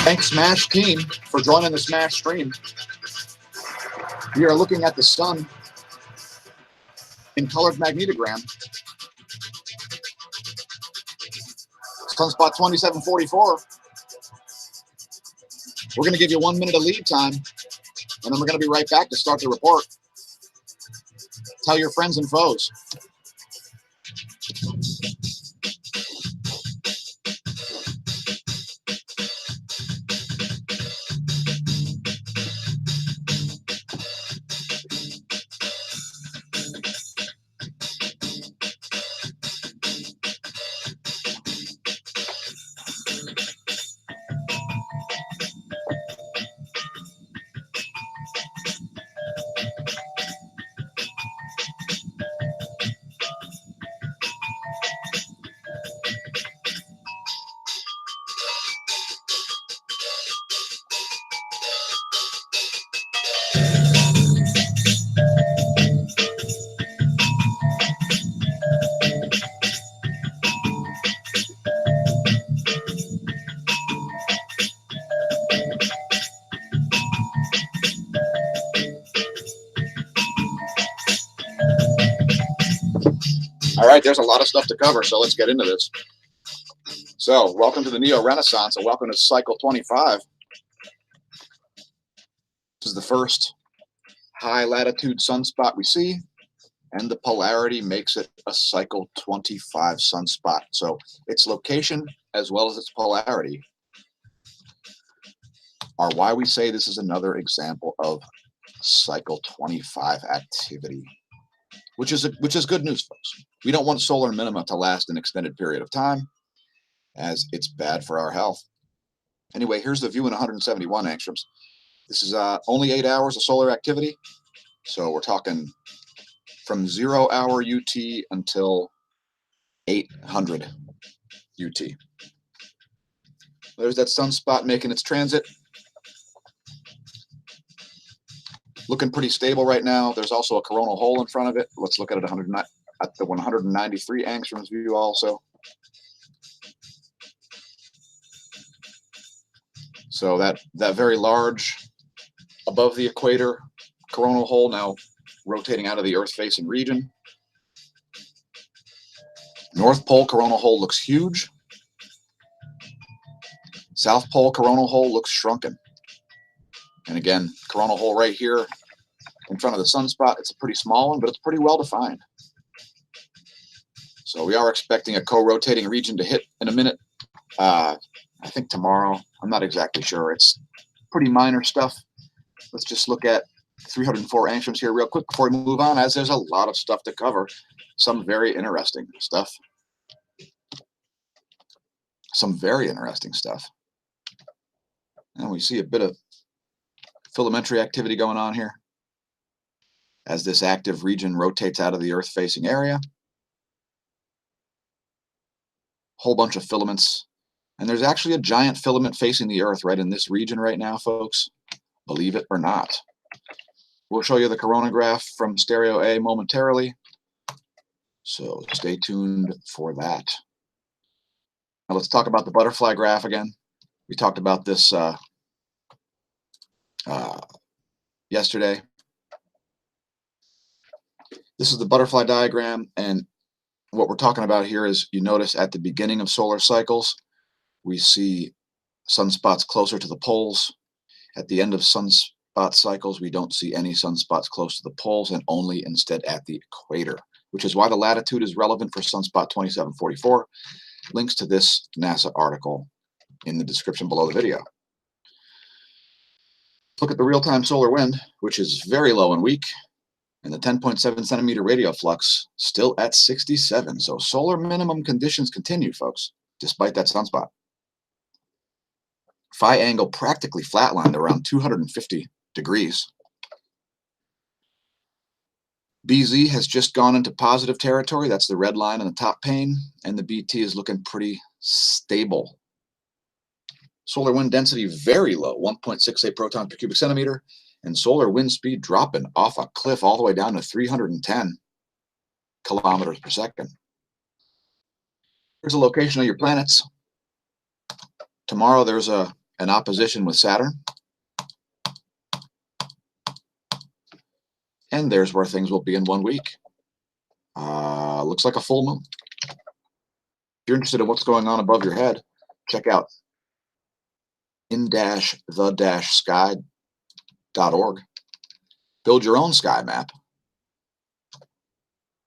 Thanks, Smash team, for joining the Smash stream. We are looking at the sun in colored magnetogram. Sunspot 2744. We're going to give you 1 minute of lead time, and then we're going to be right back to start the report. Tell your friends and foes. All right, there's a lot of stuff to cover, so let's get into this. So, welcome to the Neo Renaissance, and welcome to Cycle 25. This is the first high latitude sunspot we see, and the polarity makes it a Cycle 25 sunspot. So, its location as well as its polarity are why we say this is another example of Cycle 25 activity, which is good news, folks. We don't want solar minima to last an extended period of time, as it's bad for our health. Anyway, here's the view in 171 angstroms. This is only 8 hours of solar activity, so we're talking from 0 hour UT until 800 UT. There's that sunspot making its transit. Looking pretty stable right now. There's also a coronal hole in front of it. Let's look at it at the 193 angstroms view also. So that very large above the equator coronal hole now rotating out of the Earth-facing region. North Pole coronal hole looks huge. South Pole coronal hole looks shrunken. And again, coronal hole right here in front of the sunspot. It's a pretty small one, but it's pretty well defined. So we are expecting a co-rotating region to hit in a minute. I think tomorrow. I'm not exactly sure. It's pretty minor stuff. Let's just look at 304 angstroms here real quick before we move on, as there's a lot of stuff to cover. Some very interesting stuff. And we see a bit of filamentary activity going on here as this active region rotates out of the Earth-facing area. Whole bunch of filaments. And there's actually a giant filament facing the Earth right in this region right now, folks. Believe it or not. We'll show you the coronagraph from Stereo A momentarily. So stay tuned for that. Now let's talk about the butterfly graph again. We talked about this yesterday. This is the butterfly diagram, and what we're talking about here is, you notice at the beginning of solar cycles, we see sunspots closer to the poles. At the end of sunspot cycles, we don't see any sunspots close to the poles, and only instead at the equator, which is why the latitude is relevant for sunspot 2744. Links to this NASA article in the description below the video. Look at the real-time solar wind, which is very low and weak, and the 10.7 centimeter radial flux still at 67. So solar minimum conditions continue, folks, despite that sunspot. Phi angle practically flatlined around 250 degrees. BZ has just gone into positive territory. That's the red line in the top pane, and the BT is looking pretty stable. Solar wind density very low, 1.68 protons per cubic centimeter, and solar wind speed dropping off a cliff all the way down to 310 kilometers per second. Here's a location of your planets. Tomorrow there's a an opposition with Saturn. And there's where things will be in 1 week. Looks like a full moon. If you're interested in what's going on above your head, check out in-the-sky.org. Build your own sky map.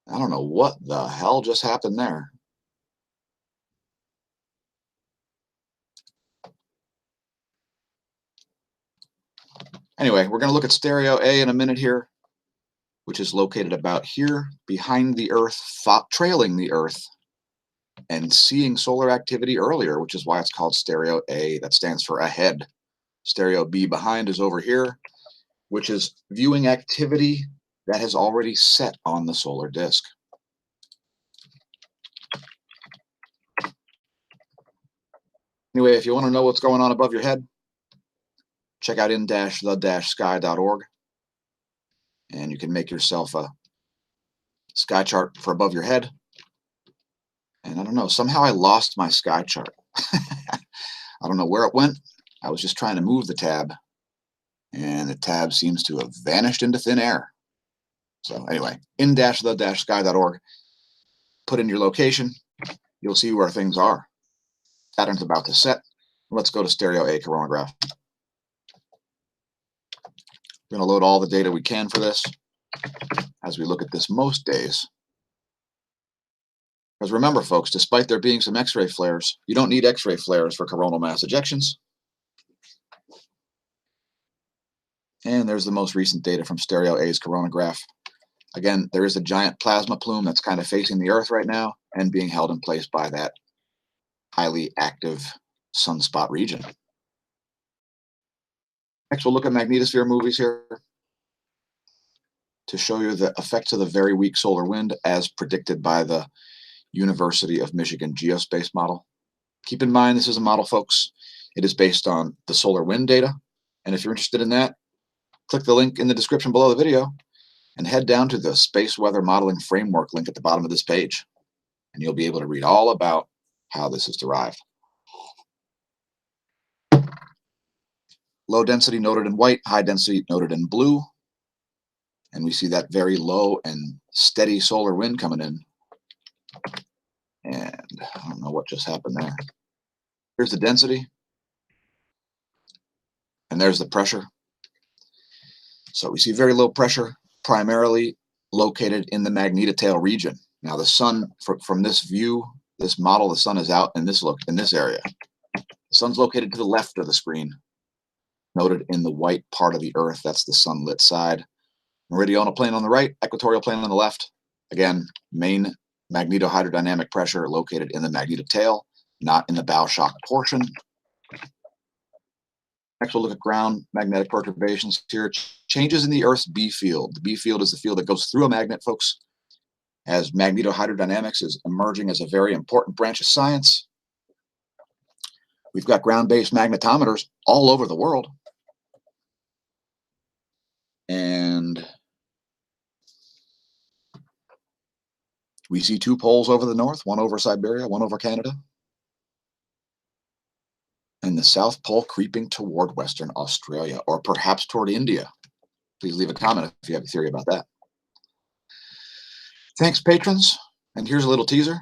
I don't know what the hell just happened there. Anyway, we're going to look at stereo A in a minute here, which is located about here, behind the Earth, trailing the Earth, and seeing solar activity earlier, which is why it's called stereo A. That stands for ahead. Stereo B behind is over here, which is viewing activity that has already set on the solar disk. Anyway, if you want to know what's going on above your head, check out in-the-sky.org, and you can make yourself a sky chart for above your head. And I don't know, somehow I lost my sky chart. I don't know where it went. I was just trying to move the tab, and the tab seems to have vanished into thin air. So anyway, in-the-sky.org, put in your location. You'll see where things are. Saturn's about to set. Let's go to stereo A coronagraph. We're going to load all the data we can for this as we look at this most days. Because remember, folks, despite there being some X-ray flares, you don't need X-ray flares for coronal mass ejections. And there's the most recent data from stereo A's coronagraph. Again, there is a giant plasma plume that's kind of facing the Earth right now and being held in place by that highly active sunspot region. Next, we'll look at magnetosphere movies here to show you the effects of the very weak solar wind as predicted by the University of Michigan geospace model. Keep in mind, this is a model, folks. It is based on the solar wind data. And if you're interested in that, click the link in the description below the video and head down to the Space Weather Modeling Framework link at the bottom of this page. And you'll be able to read all about how this is derived. Low density noted in white, high density noted in blue. And we see that very low and steady solar wind coming in. And I don't know what just happened there. Here's the density. And there's the pressure. So we see very low pressure, primarily located in the magnetotail region. Now the sun, from this view, this model, the sun is out in this area. The sun's located to the left of the screen, noted in the white part of the Earth. That's the sunlit side. Meridional plane on the right, equatorial plane on the left. Again, main magnetohydrodynamic pressure located in the magnetotail, not in the bow shock portion. Next, we'll look at ground magnetic perturbations here. Changes in the Earth's B field. The B field is the field that goes through a magnet, folks. As magnetohydrodynamics is emerging as a very important branch of science. We've got ground-based magnetometers all over the world. And we see two poles over the north, one over Siberia, one over Canada. And the South Pole creeping toward Western Australia, or perhaps toward India. Please leave a comment if you have a theory about that. Thanks, patrons. And here's a little teaser.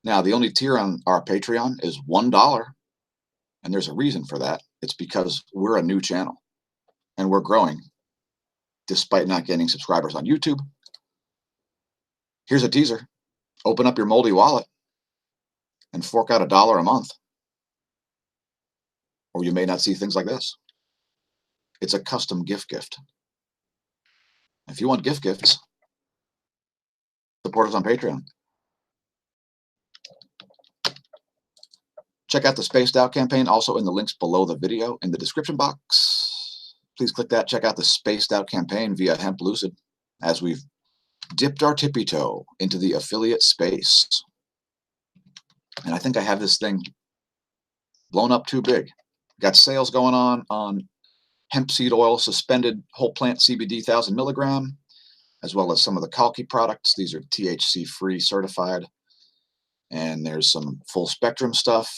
Now, the only tier on our Patreon is $1. And there's a reason for that. It's because we're a new channel. And we're growing, despite not getting subscribers on YouTube. Here's a teaser. Open up your moldy wallet and fork out $1 a month. Or you may not see things like this. It's a custom gift. If you want gifts, support us on Patreon. Check out the Spaced Out campaign, also in the links below the video in the description box. Please click that. Check out the Spaced Out campaign via Hemp Lucid as we've dipped our tippy toe into the affiliate space. And I think I have this thing blown up too big. Got sales going on hemp seed oil, suspended whole plant CBD 1,000 milligram, as well as some of the Kalki products. These are THC free certified. And there's some full spectrum stuff.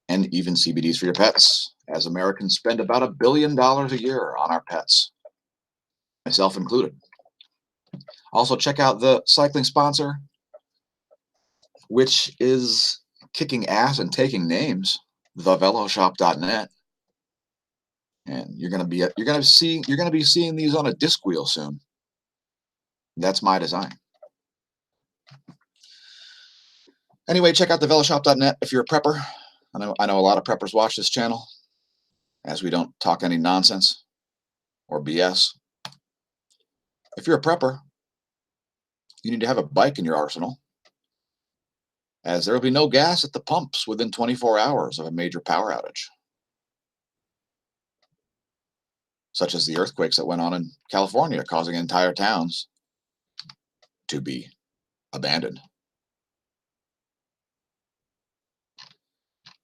and even CBDs for your pets, as Americans spend about $1 billion a year on our pets, myself included. Also, check out the cycling sponsor, which is kicking ass and taking names, theveloshop.net. And you're gonna be seeing these on a disc wheel soon. That's my design. Anyway, check out theveloshop.net if you're a prepper. I know a lot of preppers watch this channel, as we don't talk any nonsense or BS. If you're a prepper, you need to have a bike in your arsenal, as there will be no gas at the pumps within 24 hours of a major power outage, such as the earthquakes that went on in California, causing entire towns to be abandoned.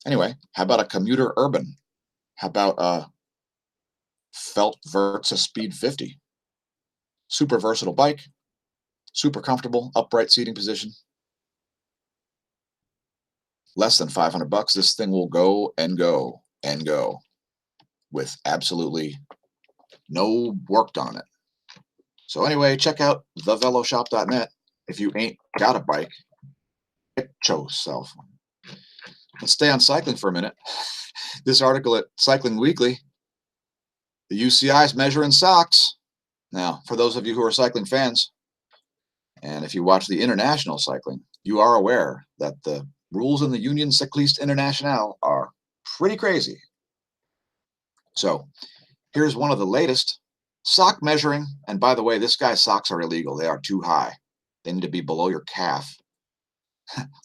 Anyway, how about a commuter urban? How about a Felt Versa Speed 50? Super versatile bike, super comfortable, upright seating position. Less than $500. This thing will go and go and go with absolutely no work done on it. So anyway, check out theveloshop.net. If you ain't got a bike, get yourself one. Let's stay on cycling for a minute. This article at Cycling Weekly, the UCI is measuring socks. Now, for those of you who are cycling fans, and if you watch the international cycling, you are aware that the rules in the Union Cycliste Internationale are pretty crazy. So here's one of the latest sock measuring. And by the way, this guy's socks are illegal. They are too high. They need to be below your calf.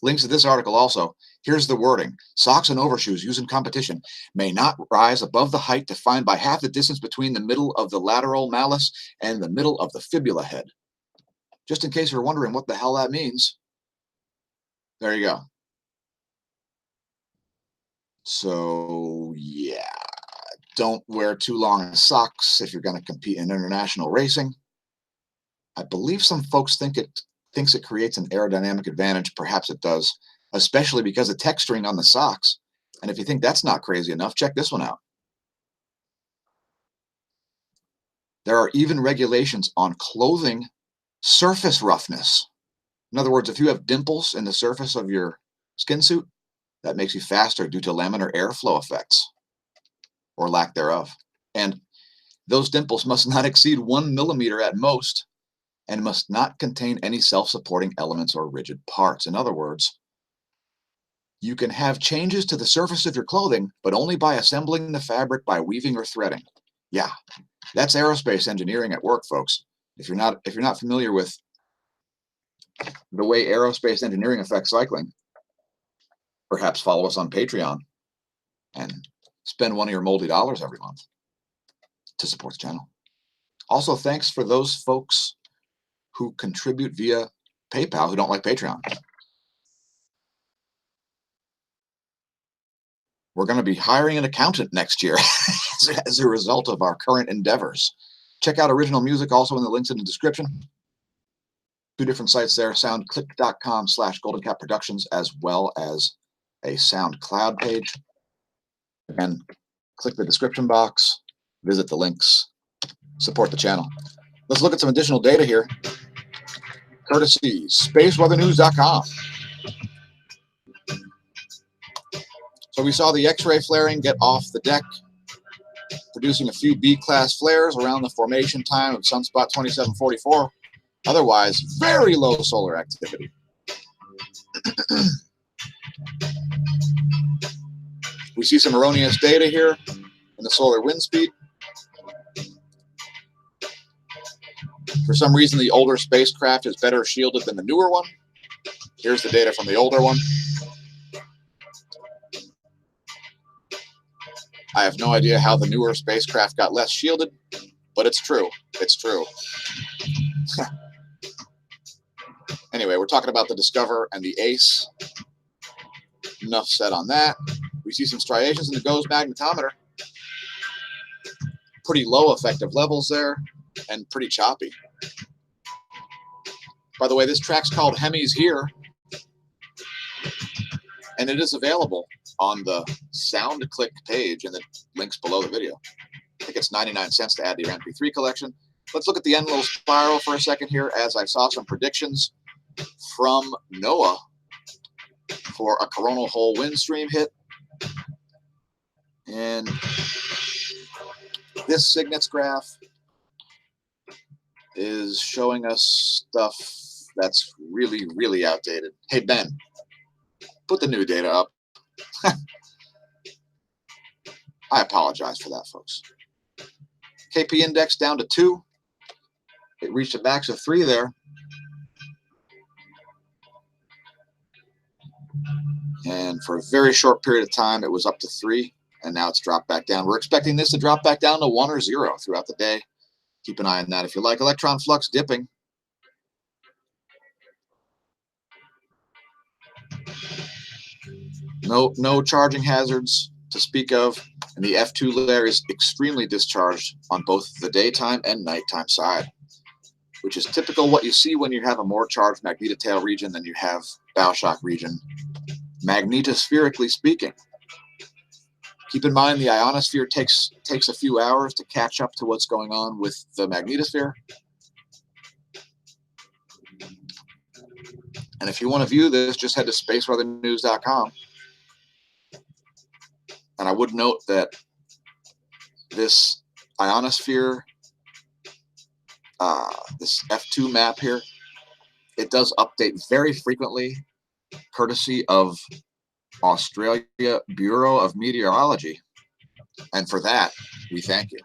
Links to this article also. Here's the wording. Socks and overshoes used in competition may not rise above the height defined by half the distance between the middle of the lateral malleus and the middle of the fibula head. Just in case you're wondering what the hell that means, there you go. So yeah, don't wear too long socks if you're going to compete in international racing. I believe some folks thinks it creates an aerodynamic advantage. Perhaps it does, especially because of texturing on the socks. And if you think that's not crazy enough, check this one out. There are even regulations on clothing surface roughness. In other words, if you have dimples in the surface of your skin suit, that makes you faster due to laminar airflow effects or lack thereof. And those dimples must not exceed 1 millimeter at most and must not contain any self-supporting elements or rigid parts. In other words, you can have changes to the surface of your clothing, but only by assembling the fabric by weaving or threading. Yeah, that's aerospace engineering at work, folks. If you're not familiar with the way aerospace engineering affects cycling, perhaps follow us on Patreon and spend one of your moldy dollars every month to support the channel. Also, thanks for those folks who contribute via PayPal who don't like Patreon. We're going to be hiring an accountant next year as a result of our current endeavors. Check out original music also in the links in the description. 2 different sites there, soundclick.com/goldencapproductions, as well as a SoundCloud page. Again, click the description box, visit the links, support the channel. Let's look at some additional data here, courtesy spaceweathernews.com. So we saw the X-ray flaring get off the deck, producing a few B-class flares around the formation time of Sunspot 2744. Otherwise, very low solar activity. We see some erroneous data here in the solar wind speed. For some reason, the older spacecraft is better shielded than the newer one. Here's the data from the older one. I have no idea how the newer spacecraft got less shielded, but it's true. It's true. Anyway, we're talking about the Discover and the Ace. Enough said on that. We see some striations in the GOES magnetometer. Pretty low effective levels there and pretty choppy. By the way, this track's called Hemi's Here, and it is available on the SoundClick page and the links below the video. I think it's 99 cents to add to your MP3 collection. Let's look at the end little spiral for a second here, as I saw some predictions from Noah for a coronal hole wind stream hit. And this Signets graph is showing us stuff that's really, really outdated. Hey, Ben, put the new data up. I apologize for that, folks. KP index down to 2. It reached a max of 3 there. And for a very short period of time, it was up to 3, and now it's dropped back down. We're expecting this to drop back down to 1 or 0 throughout the day. Keep an eye on that if you like. Electron flux dipping. No charging hazards to speak of, and the F2 layer is extremely discharged on both the daytime and nighttime side, which is typical what you see when you have a more charged magnetotail region than you have bow shock region, magnetospherically speaking. Keep in mind the ionosphere takes a few hours to catch up to what's going on with the magnetosphere. And if you want to view this, just head to spaceweathernews.com. And I would note that this ionosphere, this F2 map here, it does update very frequently, courtesy of Australia Bureau of Meteorology. And for that, we thank you.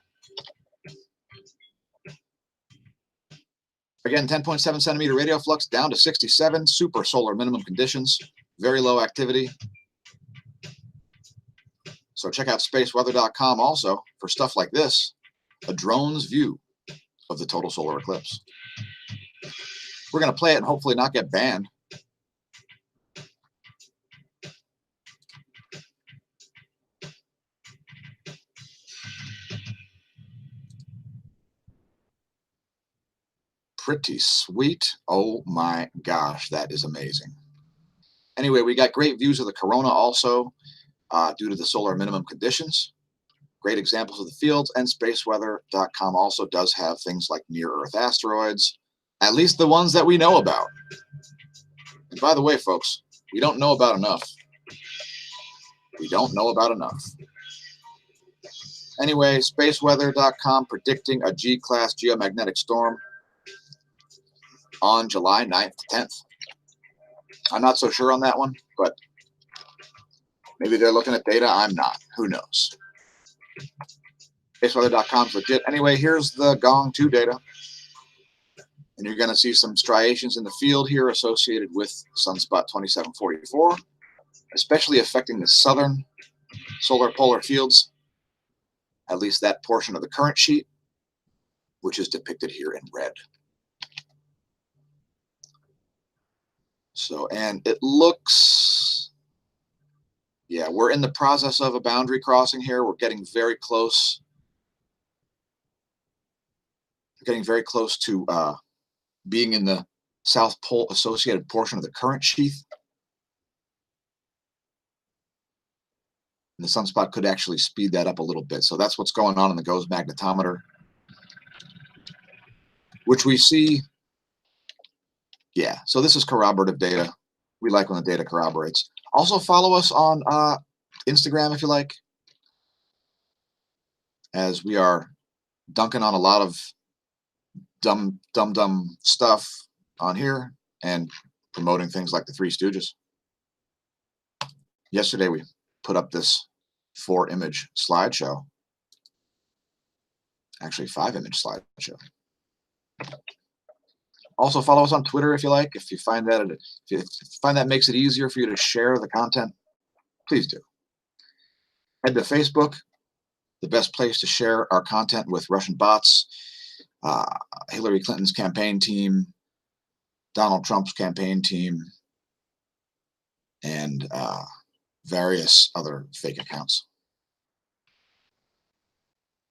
Again, 10.7 centimeter radial flux down to 67, super solar minimum conditions, very low activity. So check out spaceweather.com also for stuff like this, a drone's view of the total solar eclipse. We're going to play it and hopefully not get banned. Pretty sweet. Oh my gosh, that is amazing. Anyway, we got great views of the corona also due to the solar minimum conditions. Great examples of the fields, and spaceweather.com also does have things like near-Earth asteroids, at least the ones that we know about. And by the way, folks, we don't know about enough. We don't know about enough. Anyway, spaceweather.com predicting a G-class geomagnetic storm on July 9th to 10th. I'm not so sure on that one, but maybe they're looking at data. I'm not. Who knows? Spaceweather.com is legit. Anyway, here's the Gong 2 data. And you're going to see some striations in the field here associated with Sunspot 2744, especially affecting the southern solar polar fields, at least that portion of the current sheet, which is depicted here in red. So, and it looks, yeah, we're in the process of a boundary crossing here. We're getting very close. We're getting very close to being in the South Pole associated portion of the current sheath. And the sunspot could actually speed that up a little bit. So that's what's going on in the GOES magnetometer, which we see. Yeah, so this is corroborative data. We like when the data corroborates. Also follow us on Instagram if you like, as we are dunking on a lot of dumb stuff on here and promoting things like the Three Stooges. Yesterday we put up this 4-image slideshow, actually 5-image slideshow. Also follow us on Twitter if you like. If you find that makes it easier for you to share the content, please do. Head to Facebook, the best place to share our content with Russian bots, Hillary Clinton's campaign team, Donald Trump's campaign team, and various other fake accounts.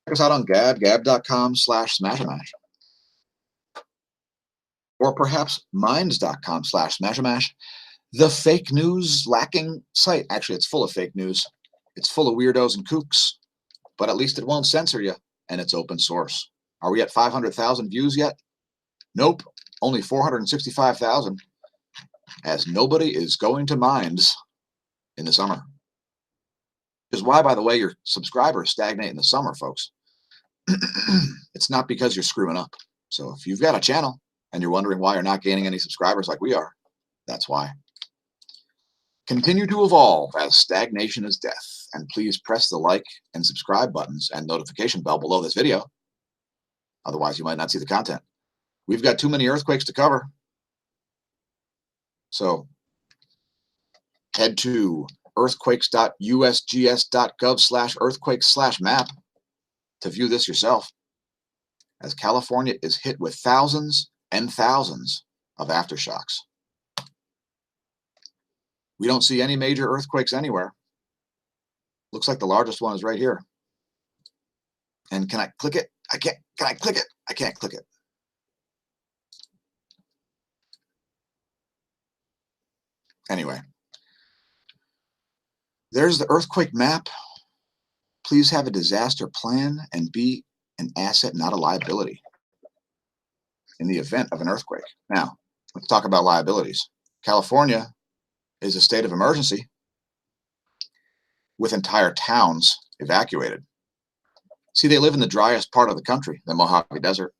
Check us out on Gab, gab.com/smashamash. Or perhaps minds.com/smashamash. the fake news lacking site. Actually, it's full of fake news. It's full of weirdos and kooks, but at least it won't censor you, and it's open source. Are we at 500,000 views yet? Nope, only 465,000, as nobody is going to mines in the summer. Which is why, by the way, your subscribers stagnate in the summer, folks. It's not because you're screwing up. So if you've got a channel and you're wondering why you're not gaining any subscribers like we are, that's why. Continue to evolve, as stagnation is death. And please press the like and subscribe buttons and notification bell below this video. Otherwise, you might not see the content. We've got too many earthquakes to cover. So head to earthquakes.usgs.gov/earthquakes/map to view this yourself, as California is hit with thousands and thousands of aftershocks. We don't see any major earthquakes anywhere. Looks like the largest one is right here. And can I click it? I can't. Can I click it? I can't click it. Anyway, there's the earthquake map. Please have a disaster plan and be an asset, not a liability, in the event of an earthquake. Now, let's talk about liabilities. California is a state of emergency with entire towns evacuated. See, they live in the driest part of the country, the Mojave Desert.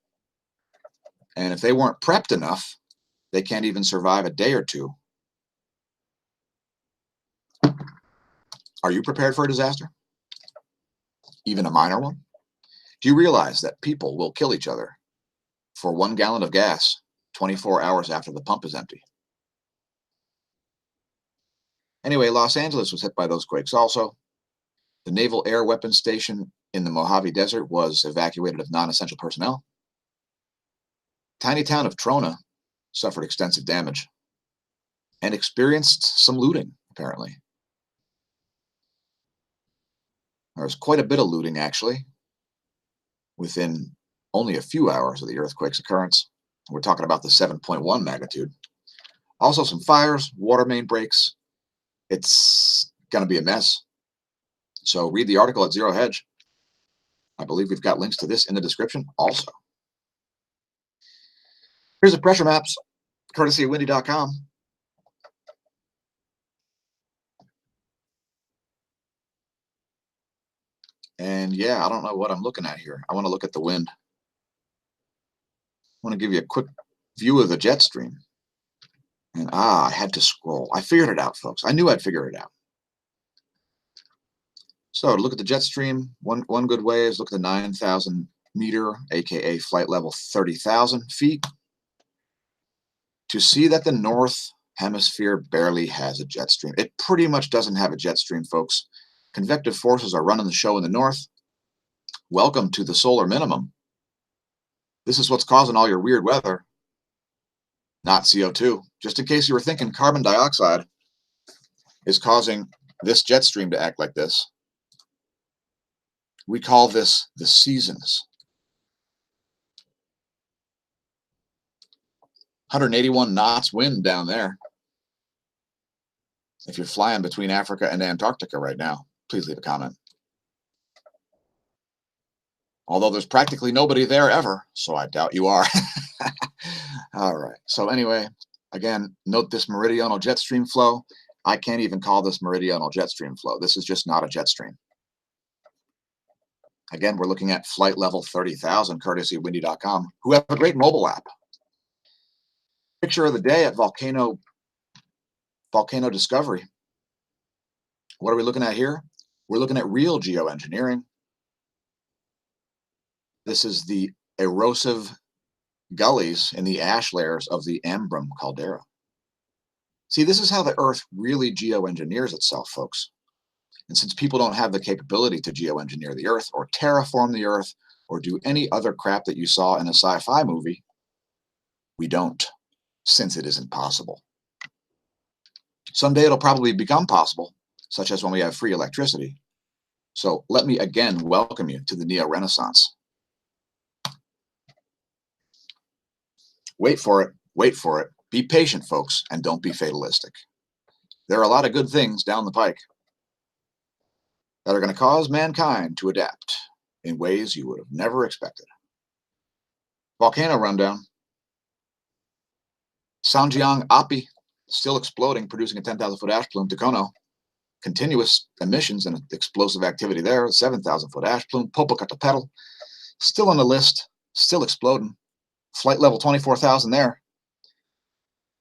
And if they weren't prepped enough, they can't even survive a day or two. Are you prepared for a disaster? Even a minor one? Do you realize that people will kill each other for 1 gallon of gas 24 hours after the pump is empty? Anyway, Los Angeles was hit by those quakes also. The Naval Air Weapons Station in the Mojave Desert was evacuated of non-essential personnel. Tiny town of Trona suffered extensive damage and experienced some looting, apparently. There was quite a bit of looting, actually, within only a few hours of the earthquake's occurrence. We're talking about the 7.1 magnitude. Also some fires, water main breaks. It's going to be a mess. So read the article at Zero Hedge. I believe we've got links to this in the description also. Here's the pressure maps, courtesy of windy.com. And yeah, I don't know what I'm looking at here. I want to look at the wind. I want to give you a quick view of the jet stream. And I had to scroll. I figured it out, folks. I knew I'd figure it out. So to look at the jet stream, one good way is look at the 9,000 meter, aka flight level 30,000 feet, to see that the North Hemisphere barely has a jet stream. It pretty much doesn't have a jet stream, folks. Convective forces are running the show in the north. Welcome to the solar minimum. This is what's causing all your weird weather, not CO2. Just in case you were thinking carbon dioxide is causing this jet stream to act like this. We call this the seasons. 181 knots wind down there. If you're flying between Africa and Antarctica right now, please leave a comment. Although there's practically nobody there ever, so I doubt you are. All right. So anyway, again, note this meridional jet stream flow. I can't even call this meridional jet stream flow. This is just not a jet stream. Again, we're looking at flight level 30,000, courtesy of windy.com, who have a great mobile app. Picture of the day at Volcano Discovery. What are we looking at here? We're looking at real geoengineering. This is the erosive gullies in the ash layers of the Ambrum caldera. See, this is how the Earth really geoengineers itself, folks. And since people don't have the capability to geoengineer the Earth or terraform the Earth or do any other crap that you saw in a sci-fi movie, we don't, since it isn't possible. Someday it'll probably become possible, such as when we have free electricity. So let me again welcome you to the Neo-Renaissance. Wait for it. Wait for it. Be patient, folks, and don't be fatalistic. There are a lot of good things down the pike that are going to cause mankind to adapt in ways you would have never expected. Volcano rundown. Sanjiang Api, still exploding, producing a 10,000-foot ash plume. Tokono, continuous emissions and explosive activity there. 7,000-foot ash plume. Popocatépetl, still on the list, still exploding. Flight level 24,000 there.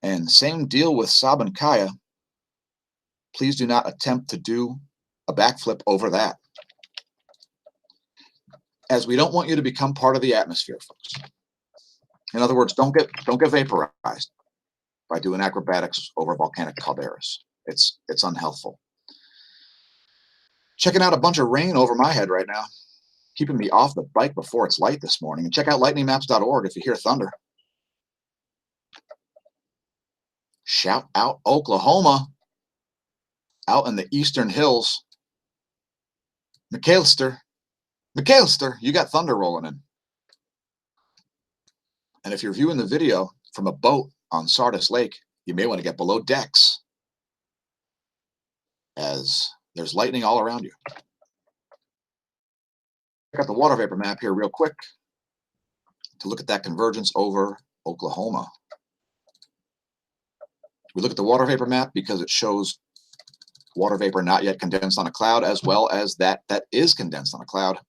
And same deal with Sabancaya. Please do not attempt to do a backflip over that, as we don't want you to become part of the atmosphere, folks. In other words, don't get vaporized by doing acrobatics over volcanic calderas. It's unhealthful. Checking out a bunch of rain over my head right now, keeping me off the bike before it's light this morning. And check out lightningmaps.org if you hear thunder. Shout out Oklahoma, out in the eastern hills. McAllister, you got thunder rolling in. And if you're viewing the video from a boat on Sardis Lake, you may want to get below decks, as there's lightning all around you. Check out the water vapor map here real quick to look at that convergence over Oklahoma. We look at the water vapor map because it shows water vapor not yet condensed on a cloud, as well as that is condensed on a cloud.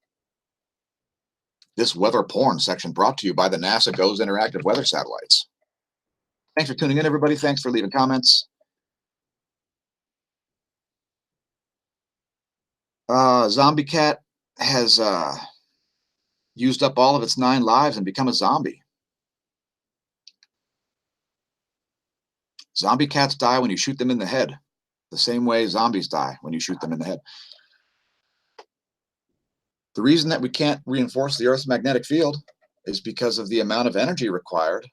This weather porn section brought to you by the NASA GOES interactive weather satellites. Thanks for tuning in, everybody. Thanks for leaving comments. Zombie Cat has used up all of its 9 lives and become a zombie. Zombie cats die when you shoot them in the head, the same way zombies die when you shoot them in the head. The reason that we can't reinforce the Earth's magnetic field is because of the amount of energy required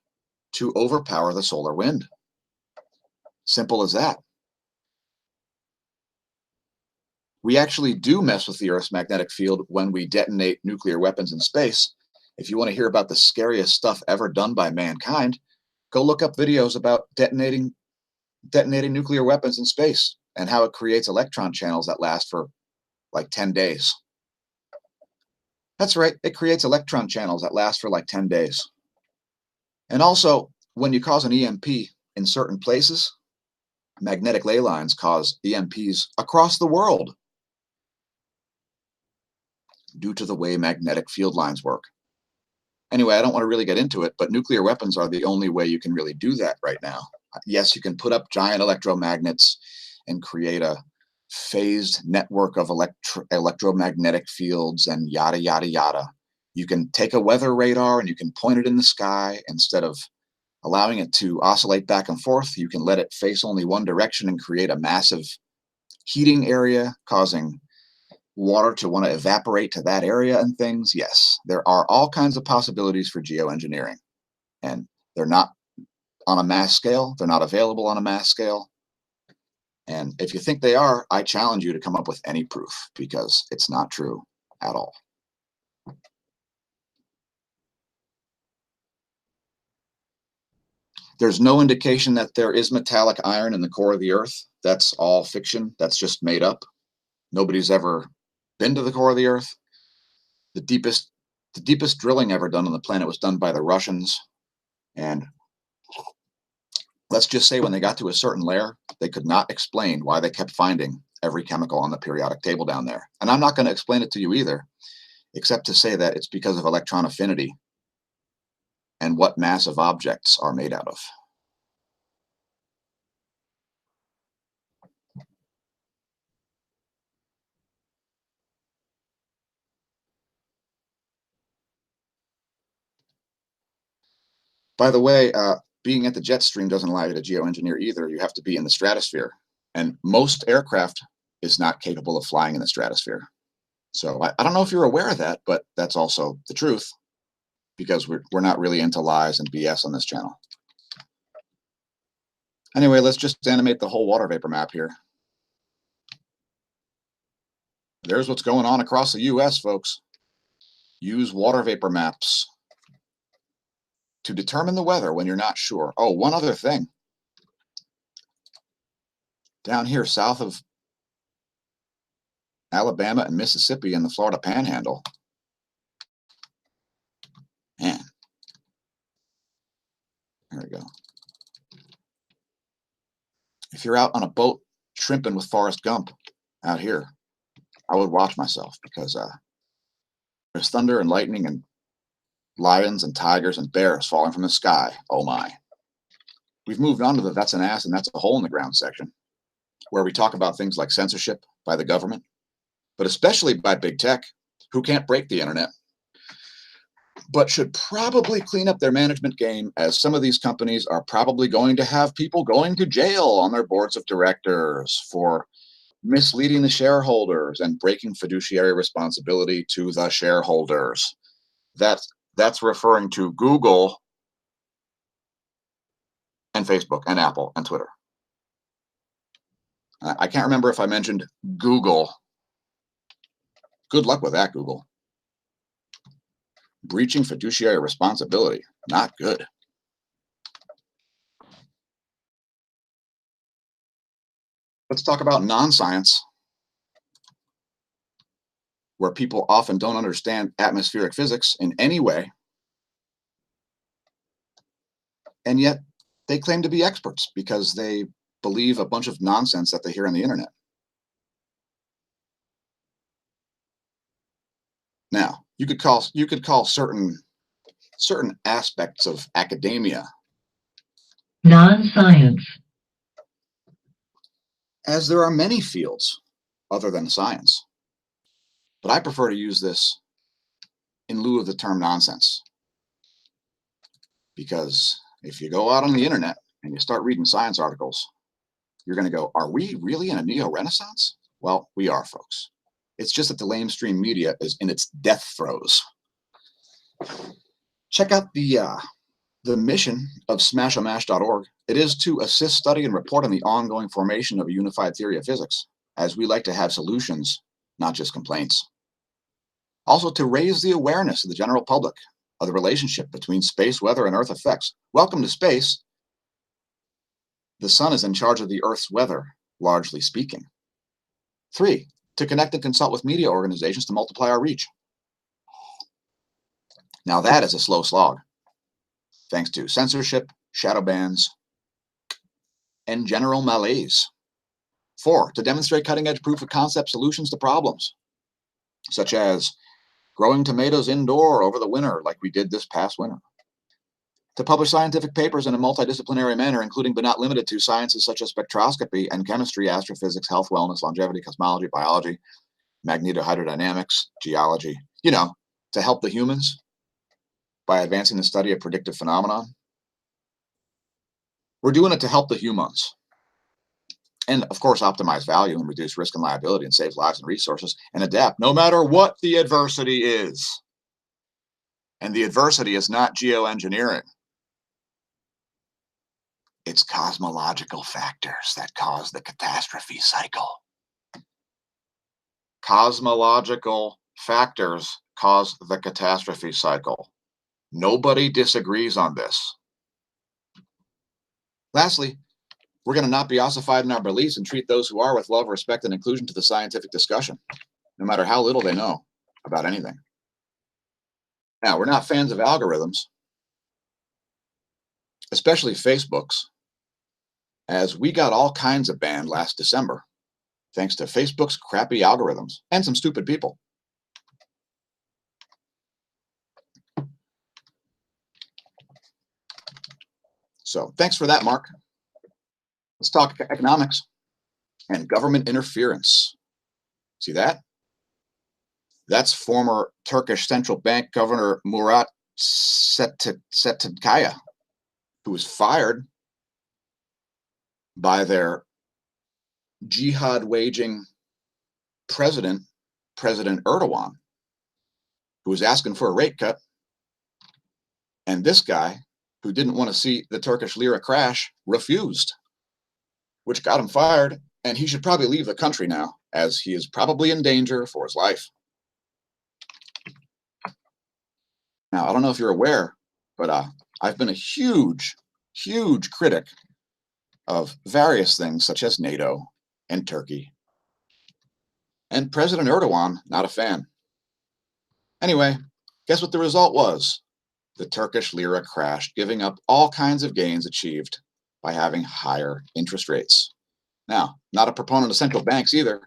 to overpower the solar wind. Simple as that. We actually do mess with the Earth's magnetic field when we detonate nuclear weapons in space. If you want to hear about the scariest stuff ever done by mankind, go look up videos about detonating nuclear weapons in space and how it creates electron channels that last for like 10 days. That's right, it creates electron channels that last for like 10 days. And also, when you cause an EMP in certain places, magnetic ley lines cause EMPs across the world due to the way magnetic field lines work. Anyway, I don't want to really get into it, but nuclear weapons are the only way you can really do that right now. Yes, you can put up giant electromagnets and create a phased network of electromagnetic fields and yada, yada, yada. You can take a weather radar and you can point it in the sky. Instead of allowing it to oscillate back and forth, you can let it face only one direction and create a massive heating area, causing water to want to evaporate to that area and things. Yes, there are all kinds of possibilities for geoengineering, and they're not on a mass scale. They're not available on a mass scale. And if you think they are, I challenge you to come up with any proof, because it's not true at all. There's no indication that there is metallic iron in the core of the Earth. That's all fiction. That's just made up. Nobody's ever been to the core of the Earth. The deepest drilling ever done on the planet was done by the Russians. And let's just say when they got to a certain layer, they could not explain why they kept finding every chemical on the periodic table down there. And I'm not going to explain it to you either, except to say that it's because of electron affinity and what massive objects are made out of. By the way, being at the jet stream doesn't allow you to geoengineer either. You have to be in the stratosphere. And most aircraft is not capable of flying in the stratosphere. So I don't know if you're aware of that, but that's also the truth, because we're not really into lies and BS on this channel. Anyway, let's just animate the whole water vapor map here. There's what's going on across the US, folks. Use water vapor maps to determine the weather when you're not sure. Oh, one other thing. down here south of Alabama and Mississippi and the Florida Panhandle. Man, there we go. If you're out on a boat shrimping with Forrest Gump out here, I would watch myself, because there's thunder and lightning and lions and tigers and bears falling from the sky. Oh my. We've moved on to the that's an ass and that's a hole in the ground section, where we talk about things like censorship by the government, but especially by big tech, who can't break the internet, but should probably clean up their management game, as some of these companies are probably going to have people going to jail on their boards of directors for misleading the shareholders and breaking fiduciary responsibility to the shareholders. That's referring to Google and Facebook and Apple and Twitter. I can't remember if I mentioned Google. Good luck with that, Google. Breaching fiduciary responsibility, not good. Let's talk about non-science, where people often don't understand atmospheric physics in any way, and yet they claim to be experts because they believe a bunch of nonsense that they hear on the internet. Now, you could call certain aspects of academia non-science, as there are many fields other than science. But I prefer to use this in lieu of the term nonsense, because if you go out on the internet and you start reading science articles, you're going to go, are we really in a neo-renaissance? Well, we are, folks. It's just that the lamestream media is in its death throes. Check out the mission of smAsho.org. It is to assist, study, and report on the ongoing formation of a unified theory of physics, as we like to have solutions, not just complaints. Also, to raise the awareness of the general public of the relationship between space, weather, and Earth effects. Welcome to space. The sun is in charge of the Earth's weather, largely speaking. 3, to connect and consult with media organizations to multiply our reach. Now that is a slow slog, thanks to censorship, shadow bans, and general malaise. 4, to demonstrate cutting-edge proof of concept solutions to problems, such as growing tomatoes indoor over the winter, like we did this past winter. To publish scientific papers in a multidisciplinary manner, including but not limited to sciences such as spectroscopy and chemistry, astrophysics, health, wellness, longevity, cosmology, biology, magnetohydrodynamics, geology, to help the humans by advancing the study of predictive phenomena. We're doing it to help the humans. And of course, optimize value and reduce risk and liability and save lives and resources and adapt no matter what the adversity is. And the adversity is not geoengineering. It's cosmological factors that cause the catastrophe cycle. Cosmological factors cause the catastrophe cycle. Nobody disagrees on this. Lastly, we're going to not be ossified in our beliefs and treat those who are with love, respect, and inclusion to the scientific discussion, no matter how little they know about anything. Now, we're not fans of algorithms, especially Facebook's, as we got all kinds of banned last December, thanks to Facebook's crappy algorithms and some stupid people. So thanks for that, Mark. Let's talk economics and government interference. See that? That's former Turkish central bank governor Murat Setinkaya, who was fired by their jihad-waging President Erdogan, who was asking for a rate cut. And this guy, who didn't want to see the Turkish lira crash, refused, which got him fired. And he should probably leave the country now, as he is probably in danger for his life. Now, I don't know if you're aware, but I've been a huge critic of various things such as NATO and Turkey. And President Erdogan, not a fan. Anyway, guess what the result was? The Turkish lira crashed, giving up all kinds of gains achieved by having higher interest rates. Now, not a proponent of central banks either,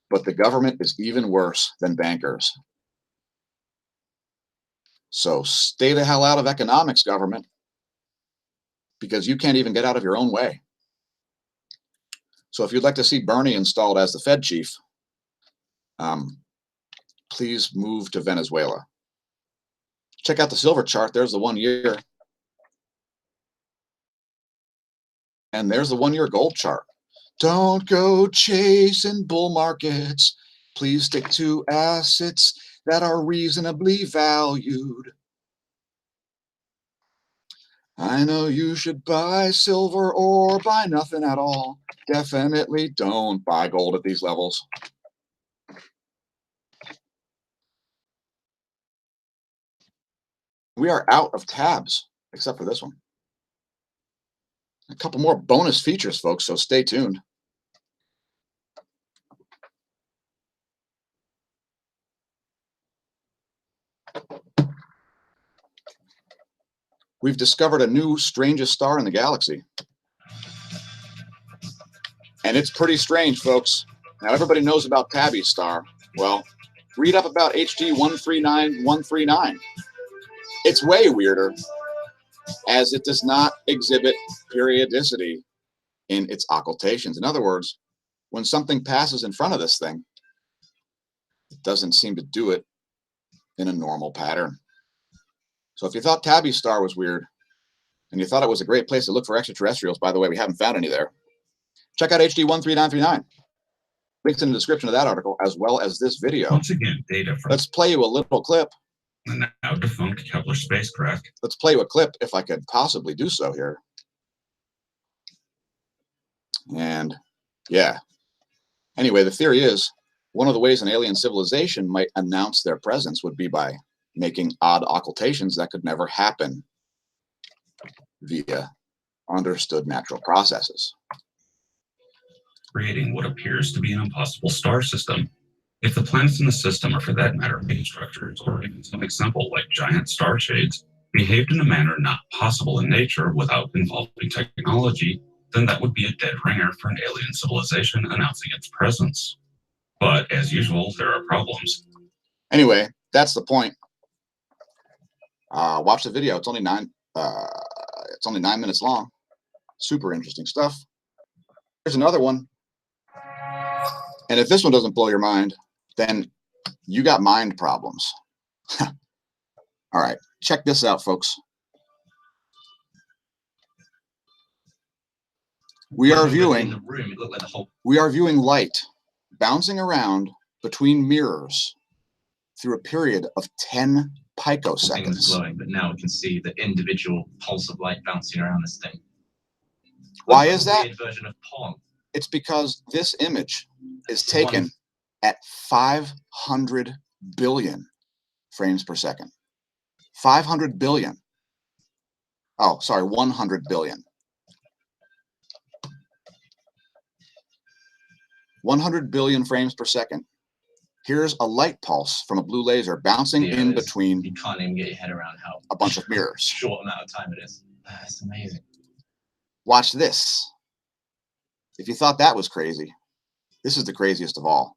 but the government is even worse than bankers. So stay the hell out of economics, government, because you can't even get out of your own way. So if you'd like to see Bernie installed as the Fed chief, please move to Venezuela. Check out the silver chart. There's the 1 year. And there's the 1 year gold chart. Don't go chasing bull markets. Please stick to assets that are reasonably valued. I know you should buy silver or buy nothing at all. Definitely don't buy gold at these levels. We are out of tabs, except for this one. A couple more bonus features, folks, so stay tuned. We've discovered a new strangest star in the galaxy. And it's pretty strange, folks. Now, everybody knows about Tabby's star. Well, read up about HD 139139. It's way weirder, as it does not exhibit periodicity in its occultations. In other words, when something passes in front of this thing, it doesn't seem to do it in a normal pattern. So if you thought Tabby's star was weird, and you thought it was a great place to look for extraterrestrials, by the way, we haven't found any there, check out HD 13939. Links in the description of that article, as well as this video. Once again, data from Let's play you a little clip. the now defunct Kepler spacecraft. Let's play you a clip, if I could possibly do so here. And yeah. Anyway, the theory is one of the ways an alien civilization might announce their presence would be by making odd occultations that could never happen via understood natural processes, Creating what appears to be an impossible star system. If the planets in the system, or for that matter, main structures, or even something simple like giant star shades, behaved in a manner not possible in nature without involving technology, then that would be a dead ringer for an alien civilization announcing its presence. But as usual, there are problems. Anyway, that's the point. Watch the video. It's only 9 minutes long. Super interesting stuff. Here's another one. And if this one doesn't blow your mind, then you got mind problems. All right, check this out, folks. We are viewing light bouncing around between mirrors through a period of 10 picoseconds. Glowing, but now we can see the individual pulse of light bouncing around this thing. Why is that? Weird version of Pong. It's because this image is taken at 500 billion frames per second. 500 billion. Oh, sorry, 100 billion. 100 billion frames per second. Here's a light pulse from a blue laser bouncing in between. You can't even get your head around how a bunch of mirrors. Short amount of time it is. It's amazing. Watch this. If you thought that was crazy, this is the craziest of all.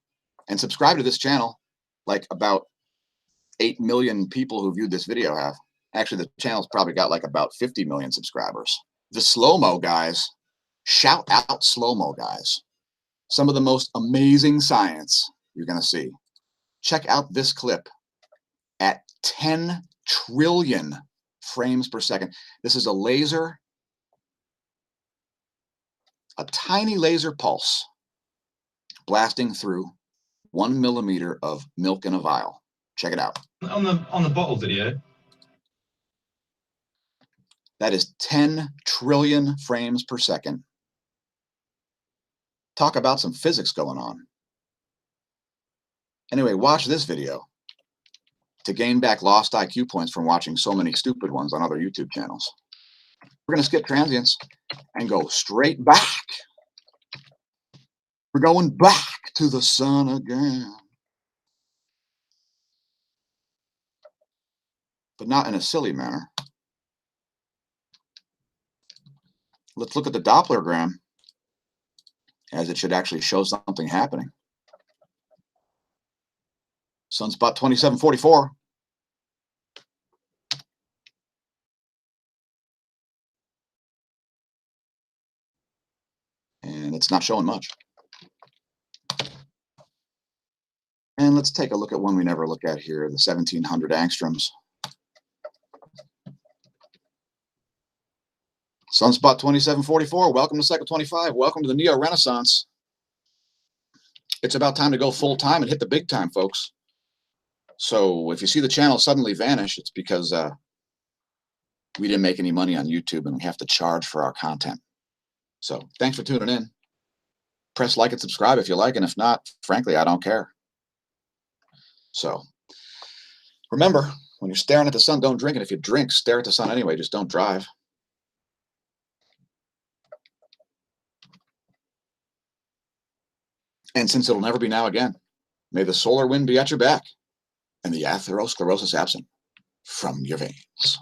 And subscribe to this channel, like about 8 million people who viewed this video have. Actually, the channel's probably got like about 50 million subscribers. The slow-mo guys, shout out slow-mo guys. Some of the most amazing science you're going to see. Check out this clip at 10 trillion frames per second. This is a laser, a tiny laser pulse blasting through 1 millimeter of milk in a vial. Check it out. On the bottle video. That is 10 trillion frames per second. Talk about some physics going on. Anyway, watch this video to gain back lost IQ points from watching so many stupid ones on other YouTube channels. We're going to skip transients and go straight back We're going back to the sun again. But not in a silly manner. Let's look at the Dopplergram, as it should actually show something happening. Sunspot 2744. And it's not showing much. And let's take a look at one we never look at here, the 1700 angstroms. Sunspot 2744, welcome to Cycle 25. Welcome to the Neo Renaissance. It's about time to go full time and hit the big time, folks. So if you see the channel suddenly vanish, it's because we didn't make any money on YouTube and we have to charge for our content. So thanks for tuning in. Press like and subscribe if you like, and if not, frankly, I don't care. So remember, when you're staring at the sun, don't drink. And if you drink, stare at the sun anyway, just don't drive. And since it'll never be now again, may the solar wind be at your back and the atherosclerosis absent from your veins.